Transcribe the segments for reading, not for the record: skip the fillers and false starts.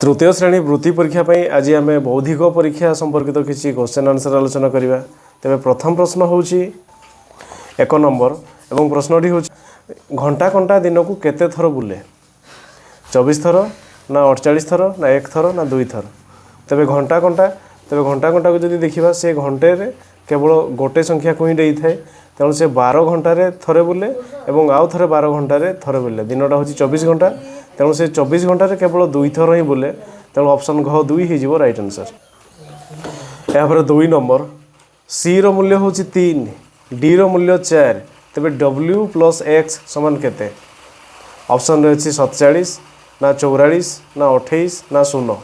तृतीय श्रेणी वृत्ति परीक्षा पर आज आम बौद्धिक परीक्षा संपर्कित किसी क्वेश्चन आंसर आलोचना करवा। तेरे प्रथम प्रश्न हूँ 1 नंबर एवं प्रश्नटी हूँ घंटा घंटा दिन को केते थर बुले 24 थर ना 48 थर ना 1 थर ना 2 थर। तेरे घंटा घंटा को जब देखा से घंटे केवल गोटे संख्या को ही दे थाए तेणु से 12 घंटे थरे बुले और आउ थे 12 घंटे थरे बुले दिनटा हूँ 24 घंटा तेणु से 24 घंटे केवल 2 थर ही बुले तेणु ऑप्शन घ 2 हो राइट आंसर। यहाँ 2 नंबर सी रो मूल्य हूँ 3 डी रो मूल्य 4 तेरे डब्ल्यू प्लस एक्स समान केते ऑप्शन रही 47 ना 44 ना 28 ना 0।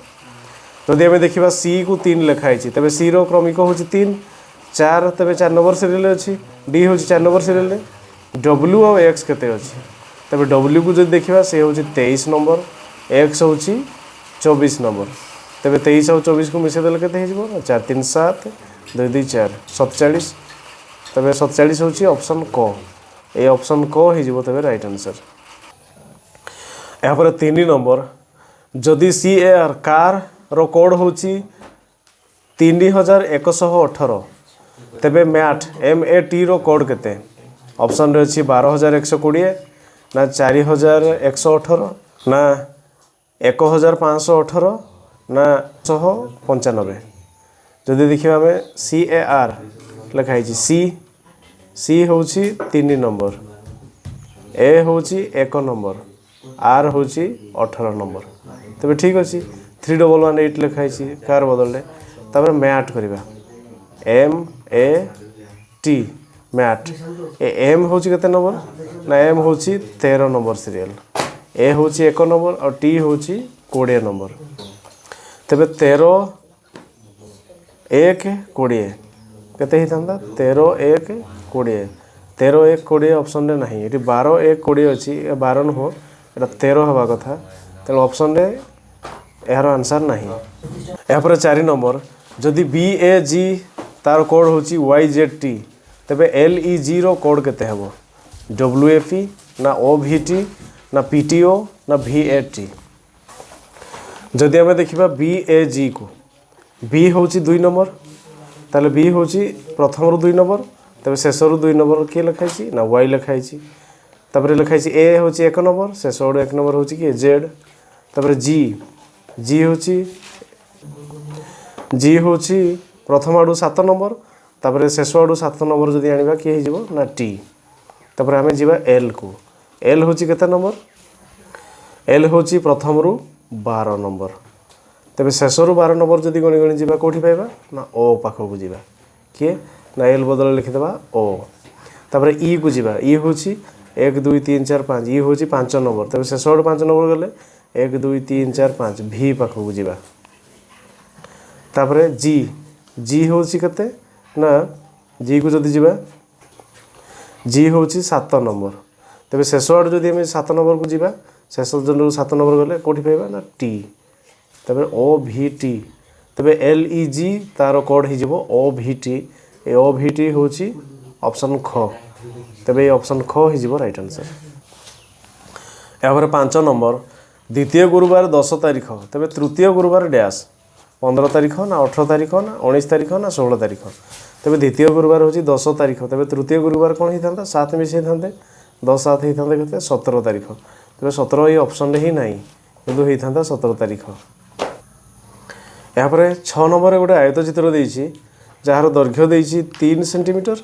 जदि आम देखा सी को 3 लिखाई तेरे सी रो क्रमिक हूँ 3 4 तेरे 4 नंबर सीरियल अच्छी डी हूँ 4 नंबर सीरियल डब्ल्यू और एक्स केते अच्छी तेरे डब्ल्यू को जब देखा से हूँ 23 नंबर एक्स हूँ 24 नंबर तेरे 23 और 24 को मिसेदेले के 4 3 7 2 2 4 47 तेरे 47 हूँ ऑप्शन क ये ऑप्शन क हो तेरे राइट आंसर। यहाँ 3 नंबर जदि सी ए आर कार रो कोड हूँ 3118 तेरे मैट एम ए टी रो कोड केते ऑप्शन रही 12120 ना 4118 ना 1518 ना 195। जदि देखिए आम सी ए आर लिखाई सी हूँ 3 नंबर ए हूँ 1 नंबर आर हूँ 18 नंबर तेरे ठीक अच्छे 3118 लिखाई कार बदलने तापर मैट करवा एम ए टी मैट एम हूँ केते नंबर ना एम हूँ 13 नंबर सीरियल ए हूँ 1 नंबर और टी हूँ 20 नंबर तेरे 13 1 20 केते ही था 13 1 20 13 1 20 ऑप्शन रे नहीं ये 12 1 20 अच्छी 12 नुह ये 13 हवा कथा तेणु ऑप्शन रे यार आंसर नहीं। यहाँ 4 नंबर जदि बी ए जी तार कोड हूँ वाई जेड टी तेरे एल ई जी रो कोड केते हेबो डब्ल्यू एफ ई ना ओ भी टी ना पी टी ओ ना भी ए टी। जदि आम देखा बी ए जी को बी हूँ 2 नंबर ताले बी हूँ प्रथम रू 2 नंबर तेरे शेष रू 2 नंबर किए लिखाई ना वाई लिखाई लिखाई ए हूँ 1 नंबर शेष आड़ 1 नंबर हूँ किए जेड तापर जी जी हूँ प्रथम आड़ू 7 नंबर तापर शेष आड़ू 7 नंबर जदि आने किए हो ना टी तापर आम जा एल को एल हूँ केते नंबर एल हूँ प्रथम रू 12 नंबर तेरे शेष रू 12 नंबर जदि गणी गणी जा कौटी पाइबा ना ओ पाखक जा किए ना एल बदल लिखिदेवा ओ तापर ई को जा ई हूँ 1 2 3 4 5 ई हूँ 5 नंबर तेरे शेष आड़ 5 नंबर गले 1 2 3 4 5 भी पाखक जा तापर जी जी हूँ केते ना जी को जदि जा जी हूँ 7 नंबर तेरे शेष आड़ जदि आम 7 नंबर को जा शेष जन 7 नंबर गले कौटी पाइबा ना टी तापर ओ भी टी तेरे एल ई जी तार कोड हो ओ भी टी ए ओ भी टी हूँ ऑप्शन ख तेरे ये ऑप्शन ख हो राइट आंसर। यहाँ 5 नंबर द्वितीय गुरुवार 10 तारीख तेरे तृतीय गुरुवार डैश 15 तारीख ना 18 तारीख ना 19 तारीख ना 16 तारीख तेरे द्वितीय गुरुवार हूँ 10 तारीख तेरे तृतीय गुरुवार कौन होता 7 मिसई था 10 7 होता के 17 तारीख तेरे 17 ये ऑप्शन ही ना कि होता 17 तारीख। यहाँ 6 नंबर गोटे आयत चित्र देती जार दैर्घ्य देती 3 सेंटीमीटर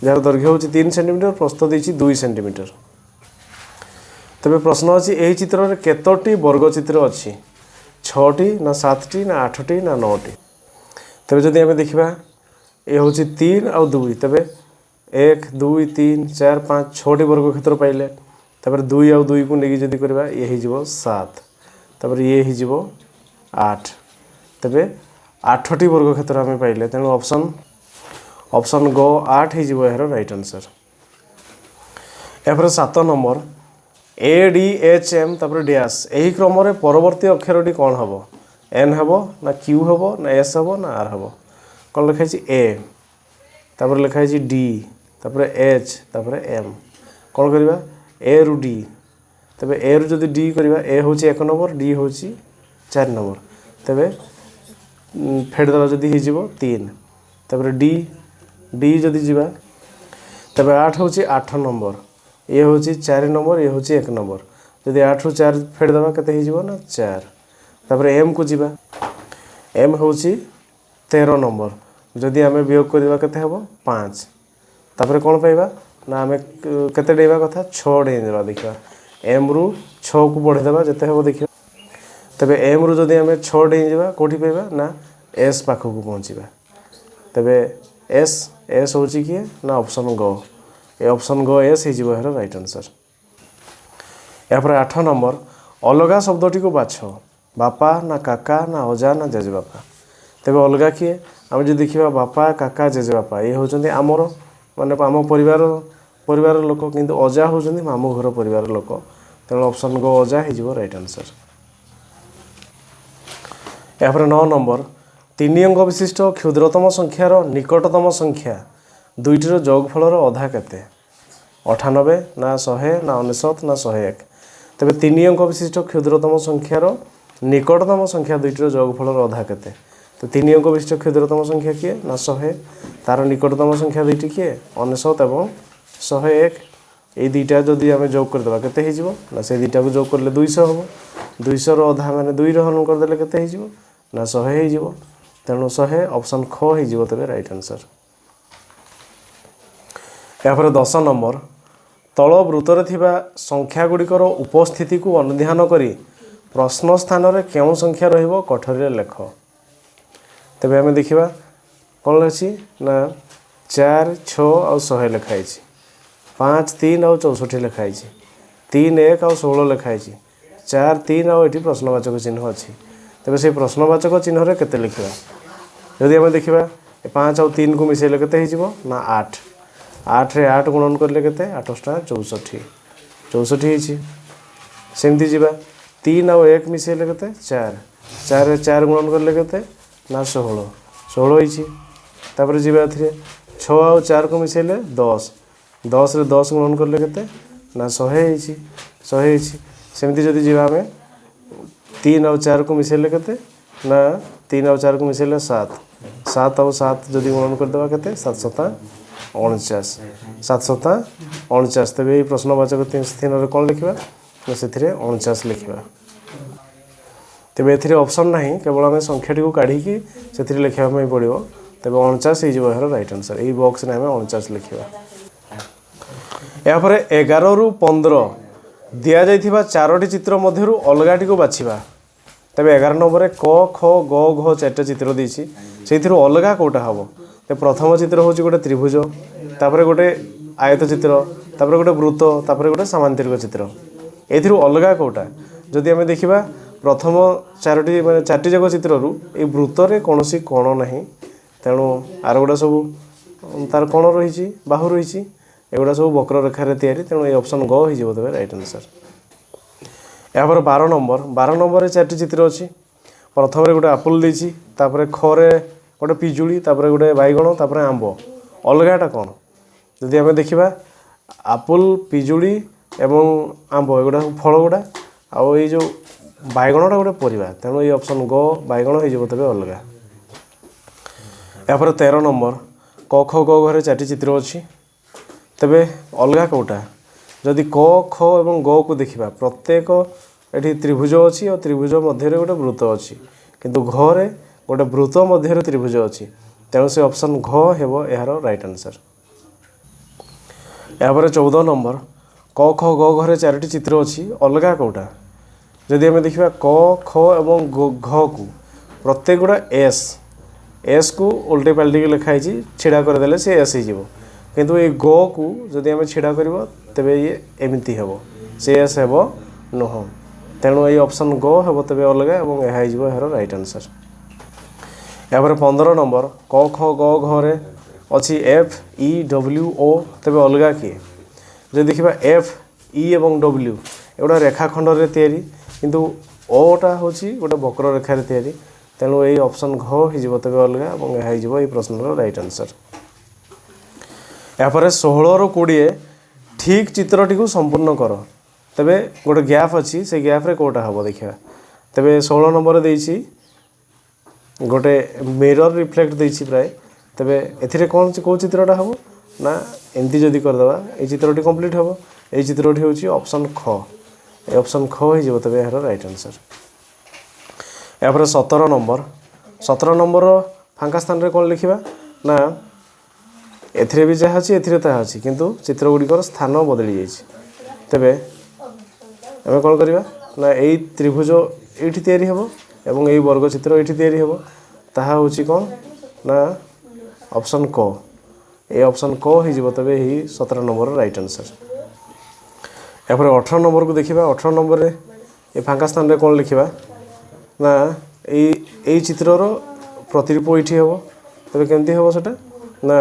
जार दैर्घ्य हूँ 3 सेंटीमीटर प्रस्थ देती 2 सेंटीमीटर तेरे प्रश्न अच्छी यही चित्र में केतोटी वर्गचित्र अच्छी 6टी ना 7टी ना 8टी ना 9टी तेरे जदि आम देखा ये हूँ 3 और 2 तेरे 1 2 3 4 5 6टी वर्ग क्षेत्र पाइले तापर 2 और 2 को लेकिन जदि करवा ये हो 7 तापर ये हो 8 तेरे 8टी वर्ग क्षेत्र आम पाइले तेणु ऑप्शन ग 8 हो यार राइट आंसर। यहाँ 7 number A D H M तापर डैश यही क्रम परवर्ती अक्षरटी कौन हम एन हम ना क्यू हम ना एस हम ना आर हम कौन लिखाई ए तापर लिखाई डी तापर एच तापर एम कौन करवा ए रु डी तेरे ए रु जदि डी करवा ए हूँ 1 नंबर डी हूँ 4 नंबर तेबे फेडदेवा जदि हो 3 तापर डी डी जदि जीवा तेबे 8 हूँ 8 नंबर ये हूँ 4 नंबर ये हूँ 1 नंबर जदि 8 रु 4 फेडदेवा केते हो ना 4 तापर एम को जीवा एम हूँ 13 नंबर जदि आम वियोग करवा केते हेबो 5 तापर कौन पाइबा ना आम केते डेइबा कथा 6 डेइबा देखा एम रु 6 को बढ़ेदेवा जिते हेबो देखियो तेबे एम रु जदि आम 6 डेइबा कोठी पाइबा ना एस पाखक को पहुँचवा तेबे एस एस हूँ किए ना ऑप्शन ग ए ऑप्शन ग एस हो यार राइट आंसर। यापर 8 नंबर अलगा शब्दटी को बाछ बापा ना काका ना अजा ना जेजेबापा तेबे अलगा किए आम जो देखा बापा काका जेजेबापा ये होचंदी आमर माने आम परिवार लोक किंतु अजा होचंदी मामू घर परिवार लोक तेणु ऑप्शन ग अजा हो राइट आंसर। यापर 9 नंबर 3 अंक विशिष्ट क्षुद्रतम संख्यार निकटतम संख्या दुईटर जोगफलर अधा केते 98 ना 100 ना 99 ना 101 तेबे 3 अंक विशिष्ट क्षुद्रतम संख्यार निकटतम संख्या दुईटर जोगफलर अधा केते तो 3 अंक विशिष्ट क्षुद्रतम संख्या किए ना 100 तार निकटतम संख्या दुईटी किए 99 एवं 101 ये दुईटा जदि आम जोग करदे केते हो ना से दुईटा को जोग करले 200 हम 200 अधा माने 2 हरण करदे केते हो ना 100 हो तेणु 100 ऑप्शन ख हो तेरे राइट आंसर। यापर 10 नंबर तल वृत्तर थिबा संख्या गुड़िकर उपस्थिति को अनुध्यान करी प्रश्न स्थान रे केउं संख्या रहिबो कठोरी लेख तेबे आम देखिबा कौन अच्छी ना 4 6 और 100 लिखाई 5 3 और 64 लिखाई 3 1 और 16 लिखाई 4 3 और ये प्रश्नवाचक चिन्ह अच्छी तेबे से प्रश्नवाचक चिन्ह केते लिखा जदि आम देखा 5 और 3 को मिसेले केते हो ना 8 8 रे 8 गुणन करले केते 8 64 64 सेमती जीवा 3 और 1 मिसेले केते 4 4 रे 4 गुणन करले केते ना 16 16 तापर जीवा एथिरे 6 और 4 को मिसेले 10 10 रे 10 गुणन करले केते ना 100 100 सेमती जदि जीवा आम 3 और 4 को मिसेले केते ना 3 और 4 को मिसेले 7 7 और 7 जदि गुणन करदेवा केते 749 749 तेबे प्रश्नवाचक चिन्ह कौन लिखा ना से 49 लिखा तेबे एथिरे ऑप्शन नहीं केवल आम संख्याटी को काढ़ी से लिखा पड़ो तेबे 49 हो यार राइट आंसर यही बॉक्स में आम 49 लिखा। यापर 11 रु 15 दि जाइथिबा 4टी चित्र मध्यरु अलगाटी को बाछिबा तेबे 11 नंबर क ख ग घ 4टा चित्र देछि सेथिरु अलगा कोटा हबो ते प्रथम चित्र होछि गोटे त्रिभुज तापर गोटे आयत चित्र तापर गोटे वृत्त तापर गोटे समांतरिक चित्र एथिरु अलगा कोटा जदि आमे देखिबा प्रथम 4टी माने 4टी जाक चित्ररु ए वृत्त रे कोनोसी कोण नाही तेणु आर गोटा सब तार कोण रहिछि बाहु रहिछि एगुड़ा सब वक्र रेखार तैयारी तेणु ये ऑप्शन ग हो तेरे राइट आंसर। यापर 12 नंबर 4टी चित्र अच्छी प्रथम गोटे आपुल देछि तापर खरे गोटे पिजुली तापर गोटे बैगण तापर आंब अलगाटा कौन जदि आम देखा आपुल पिजुली एवं आंब एगुड़ा फल गुड़ा आउ ये जो बैगणटा गोटे परिबा तेणु ये ऑप्शन ग बैगण हो तेरे अलगा। यापर 13 नंबर क ख ग घरे 4टी चित्र अच्छी तेबे अलगा कोटा जदि क ख एवं ग को देखा प्रत्येक ये त्रिभुज अच्छी और त्रिभुज मध्य गोटे वृत्त अच्छी किंतु घरे गोटे वृत्त मध्य त्रिभुज अच्छी तेणु से ऑप्शन घ हेबो यार राइट आंसर। यापर 14 नंबर क ख ग घरे 4टी चित्र अच्छी अलगा कोटा जदि आम देखा क ख एवं घ को प्रत्येक गोटा एस एस को उल्टे पाल्टी लिखाई छिड़ा करदे सी एस हो किंतु ये ग को जदि आम छिड़ा कर तेबे ये एमती हे से एस हे नुह तेणु ये ऑप्शन ग हे तेबे अलग और यह यार राइट आंसर। यापर 15 नंबर क ख ग घरे अच्छी एफ ई डब्ल्यू ओ तेबे अलगा किए जो देखा एफ ई एवं डब्ल्यू एगुड़ा रेखाखंड रे तैयारी किंतु ओटा हूँ गोटे वक्र रेखार तैयारी तेणु यही ऑप्शन घ हो तेबे अलग और यह प्रश्नर राइट आंसर। यापर 16 रु 20 ठीक चित्रटी को संपूर्ण कर तेबे गोटे गैप अच्छी से गैप रे कोटा हम देखा तेबे 16 नंबर देइछि गोटे मिरर रिफ्लेक्ट देइछि प्राय तेबे एथिरे कोन को चित्रटा हबो ना एमती जदी कर दबा ए चित्रटी कंप्लीट हबो ए चित्रटी होछि ऑप्शन ख ए ऑप्शन ख हो जिवो तबे एहर राइट आंसर या पर 17 नंबर फांका स्थान रे कोन लिखिबा ना एथिरे भी जहा अछि एथिरे ता अछि किंतु चित्र गुडी स्थान बदली जाइछि तेबे हमें कोन करिबा ना एई त्रिभुज एठी तयारी हबो एवं एई वर्ग चित्र एठी तयारी हबो ताहा होछि कोन ना ऑप्शन क ए ऑप्शन क हो जिवो तबे ही 17 नंबर राइट आंसर या पर 18 नंबर को देखिबा 18 नंबर रे ए फांका स्थान रे कोन लिखिबा ना एई चित्र रो प्रतिरूप एठी हबो तबे केमती हबो सेटा ना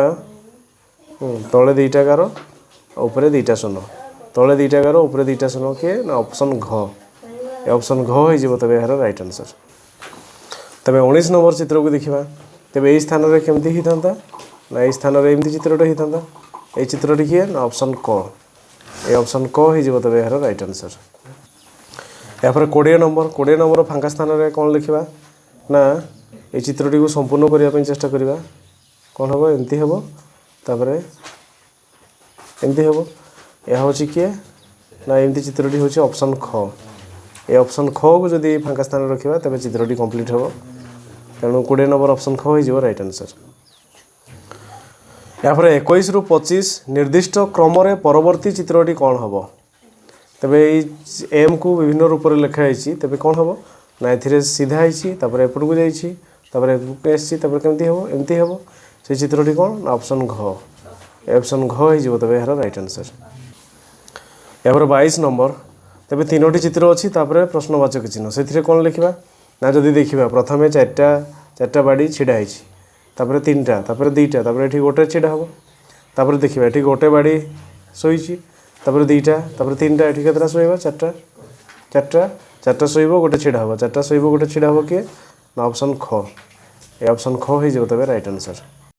तळे दुईटा गार ऊपर दुईटा शून्य तळे दुईटा गार ऊपर दुईटा शून्य के ना ऑप्शन घ ए ऑप्शन घ हो जिवो तबे एहर राइट आंसर तबे 19 नंबर चित्र को देखिबा तबे एई स्थान रे केमती हि थांता ना एई स्थान रे एमती चित्रटा हि थांता एई चित्रटी के ना ऑप्शन क ए ऑप्शन क हो जिवो तबे एहर राइट आंसर या पर 20 नंबर फांका स्थान रे कोन लिखिबा ना ए चित्रटी को संपूर्ण करिया पे चेष्टा करिबा कोन हबो एमती हबो तापरे एमती हबो या होछि के ना एमती चित्रटी होछि ऑप्शन ख ए ऑप्शन ख को जदी फांका स्थान रखिबा तबे चित्रटी कंप्लीट हबो तेणु 20 नंबर ऑप्शन ख हो जिवो राइट आंसर या पर 21 रु 25 निर्दिष्ट क्रम रे परवर्ती चित्रटी कोन हबो तबे एम को विभिन्न रूप रे लिखा आइछि तबे कोन हबो ना एथिरे सीधा आइछि तापर एपट को जाइछि तापर एपट आइछि तापर केमती हबो एमती हबो से चित्रटी कोन ऑप्शन घ ऑप्शन घ हो जिवो तबे एहर राइट आंसर या पर 22 नंबर तबे तीनोटी चित्र अछि तापर प्रश्नवाचक चिन्ह सेथिरे कोन लिखिबा ना जदी देखिबा प्रथमे चारटा बाडी छिडा आइछि तापर तीनटा तापर दुईटा तापर एठी गोटे छिडा हबो तापर देखिबा एठी गोटे बाडी सोइछि तापर दुईटा तापर तीनटा एठी केतरा सोइबा चारटा सोइबो गोटे छिडा हबो चारटा सोइबो गोटे छिडा हबो के ना ऑप्शन ख ए ऑप्शन ख हो जिवो तबे राइट आंसर